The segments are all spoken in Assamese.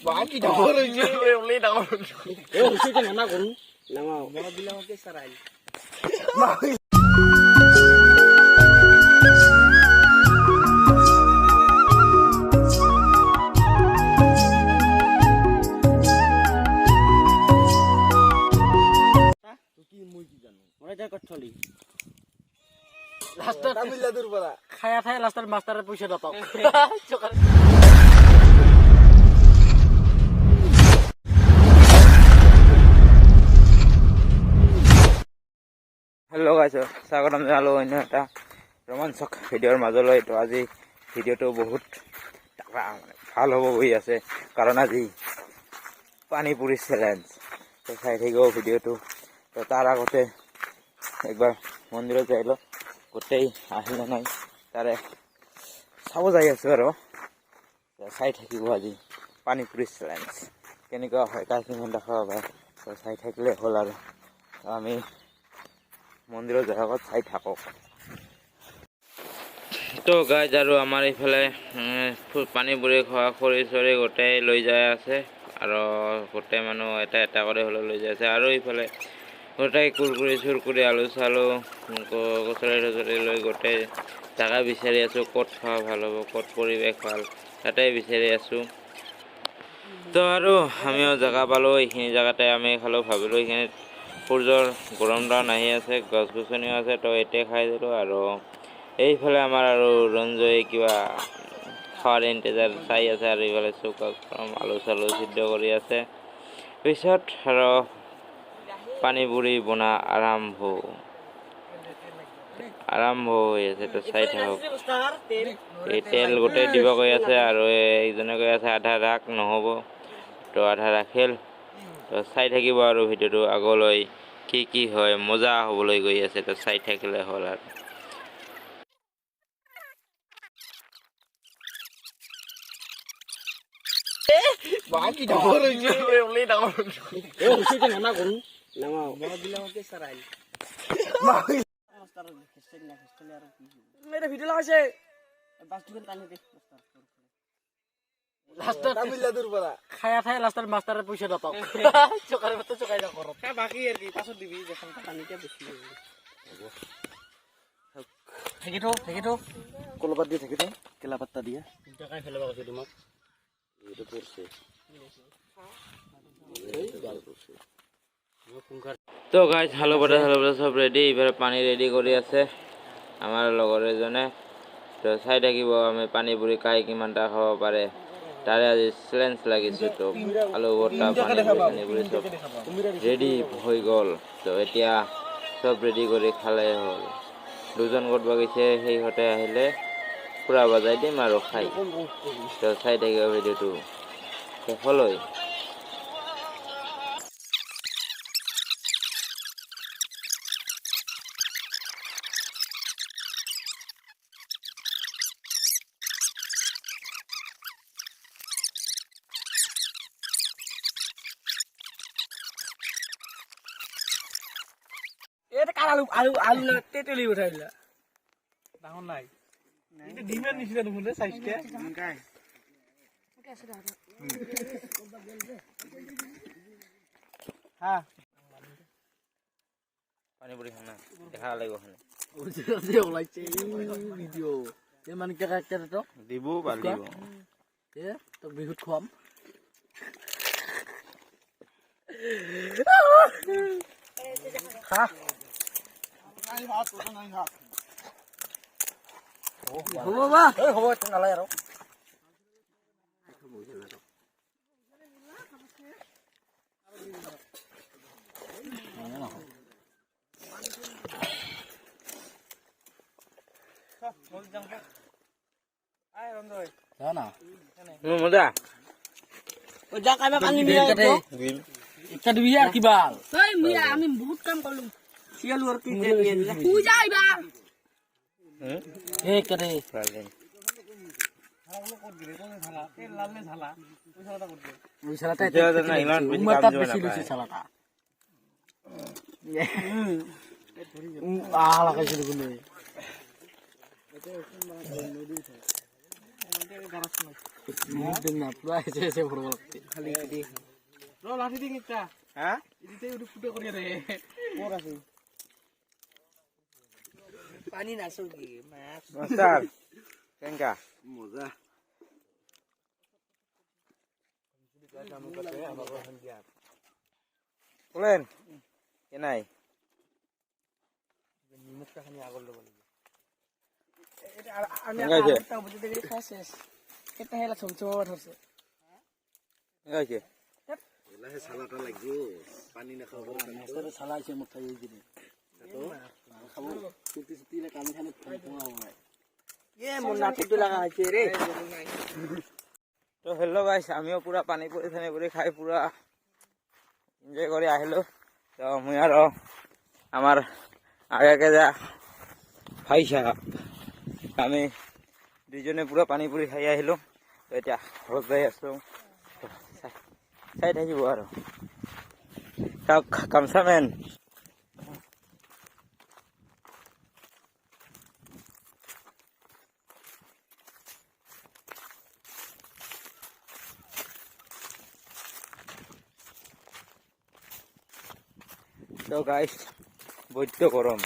বাকি ডাঙৰ হৈছে ওলাই ডাঙৰ এ হৈছে তে না কৰো নামা বড় বিলাকে সরাই কি মই কি জানো মই যা কঠলি লাস্ট তামিলা দূর বলা খায়া খায়া লাস্টের মাস্টারের পয়সা দাও হেল্ল' গাইছ স্বাগতম জনালো অন্য এটা ৰোমাঞ্চক ভিডিঅ'ৰ মাজলৈ। তো আজি ভিডিঅ'টো বহুত ভাল হ'ব হৈ আছে, কাৰণ আজি পানীপুৰি চেলেঞ্জ। তো চাই থাকিব ভিডিঅ'টো। তো তাৰ আগতে একবাৰ মন্দিৰত যাই লওঁ, গোটেই আহিলে নাই তাৰে চাব যাই আছোঁ আৰু চাই থাকিব আজি পানীপুৰি চেলেঞ্জ কেনেকুৱা হয়, কাৰ কিমান দেখাব পাৰে। তো চাই থাকিলে হ'ল আৰু আমি মন্দিৰৰ জেগাত চাই থাকক। তো গাইজ আৰু আমাৰ এইফালে পানীপুৰি খোৱা খৰি চৰি গোটেই লৈ যাই আছে, আৰু গোটেই মানুহ এটা এটা কৰি হ'লেও লৈ যাই আছে। আৰু এইফালে গোটেই কুৰকুৰি চুৰকুৰি আলু চালু কচৰি টচৰি লৈ গোটেই জেগা বিচাৰি আছোঁ, ক'ত খোৱা ভাল হ'ব, ক'ত পৰিৱেশ ভাল, তাতে বিচাৰি আছোঁ। তো আৰু আমিও জেগা পালোঁ, এইখিনি জেগাতে আমি খালোঁ। ভাবিলোঁ এইখিনিত সূৰ্যৰ গৰম ডাউন আহি আছে, গছ গছনিও আছে, তো এতিয়া খাই দিলোঁ। আৰু এইফালে আমাৰ আৰু ৰঞ্জয়ে কিবা খোৱাৰ ইন্তজাৰ চাই আছে, আৰু এইফালে চৌকাত আলু চালু সিদ্ধ কৰি আছে। পিছত আৰু পানীপুৰি বনা আৰম্ভ হৈ আছে। তো চাই থাকক, এই তেল গোটেই দিব গৈ আছে, আৰু এইজনে কৈ আছে আধা ৰাখ নহ'ব, তো আধা ৰাখিল। তো চাই থাকিব আৰু ভিডিঅ'টো আগলৈ কি হয়, মজা হ'বলৈ গৈ আছে। তো চাই থাকিলে হ'ল আৰু বাকি ডাঙৰ হৈছে ওলাই ডাঙৰ এ হৈছে তে না কৰো নামা বড় বিলাকে সরাই মাস্টার খেস্টেল না খেস্টেল আর কি মেরে ভিডিও লাগাইছে বাস দুজন টানি দে লাস্ট তামিলা দূর বলা খায়া খায়া লাস্টের মাস্টারের পয়সা দাও চোকার মত চোকাই না করো বাকি আর কি পাছত দিবি যখন টানিটা বেশি হবে থেকে তো কলবাত দিয়ে থেকে তো কেলা পাত্তা দিয়ে টাকাই ফেলবা কইছে তোমাক এটা পড়ছে তো গাইজ হালো বটা সব ৰেডি। এইফালে পানী ৰেডি কৰি আছে আমাৰ লগৰ এজনে। তো চাই থাকিব আমি পানীপুৰি খাই কিমানটা খাব পাৰে, তাৰে আজি চেলেঞ্জ লাগিছোঁ। তো আলু বটা পানীপুৰি চব ৰেডি হৈ গ'ল। তো এতিয়া চব ৰেডি কৰি খালে হ'ল। দুজন ক'ত বাগিছে, সেইহঁতে আহিলে পূৰা বজাই দিম আৰু খাই। তো চাই থাকিব ভিডিঅ'টো শেষলৈ। এটা কার আলু আলু আলু না তেতেলি উঠাইলা ডাঙর নাই এটা ডিমের নিচে দেখুন সাইজটা কাই হ্যাঁ পানীপুৰি খানা দেখা লাগিব খানা ওজে ওলাইছে ভিডিও এ মানে কে কাটতে তো দিব বালিব এ তো বিহুত খাম খা হ'ব বা হ'ব নালাগে আৰু মজা যা কামে কানি মিয়া একটা দিবি আর কি বাল এই মিয়া আমি বহুত কাম করলুম সিয়ালু আর কি তুই যাইবা এ করে ওই শালাটা না ইমান উম্মত বেশি লইছে শালাটা লাগাইছিল গুলো পানী নাচো কি মাছ মাস্টার কেঙ্কা মজা বলেন কে নাই তো হেল্ল গাইস আমিও পুরা পানি পরি থানি পরি খাই পুরা এনজয় করে আহিলো তো মুই আর আমার আগে যা ভাই সাহেব আমি দুইজনে পুরা পানি পরি খাই আহিলো তো এটা ঘৰত যাই আছো চাই থাকিব আৰু কামচামেন তো গাইস বৈদ্য গৰম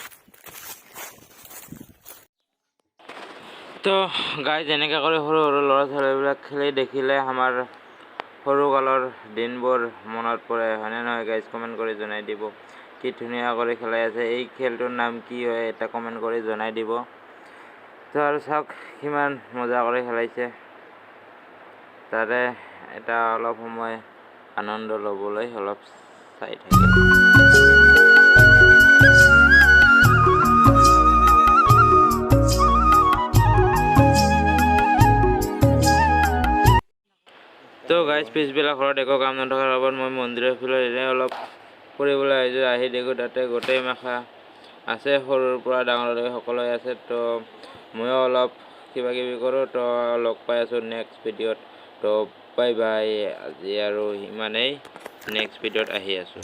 তো গাইজ এনেকৈ কৰি সৰু সৰু ল'ৰা ছোৱালীবিলাক খেলি দেখিলে আমাৰ সৰুকালৰ দিনবোৰ মনত পৰে হয়নে নহয় গাইজ কমেণ্ট কৰি জনাই দিব কি ধুনীয়া কৰি খেলাই আছে এই খেলটোৰ নাম কি হয় এটা কমেণ্ট কৰি জনাই দিব তো আৰু চাওক কিমান মজা কৰি খেলাইছে তাৰে এটা অলপ সময় আনন্দ ল'বলৈ অলপ চাই থাকিব তো গাইজ পিছবেলা ঘৰত একো কাম নথকাৰ বাবে মই মন্দিৰৰ ফালে এনেই অলপ ফুৰিবলৈ আহিছোঁ আহি দেখোঁ তাতে গোটেই মাখা আছে সৰুৰ পৰা ডাঙৰলৈকে সকলোৱে আছে তো ময়ো অলপ কিবা কিবি কৰোঁ তো লগ পাই আছোঁ নেক্সট ভিডিঅ'ত তো বাই বাই আজি আৰু ইমানেই নেক্সট ভিডিঅ'ত আহি আছোঁ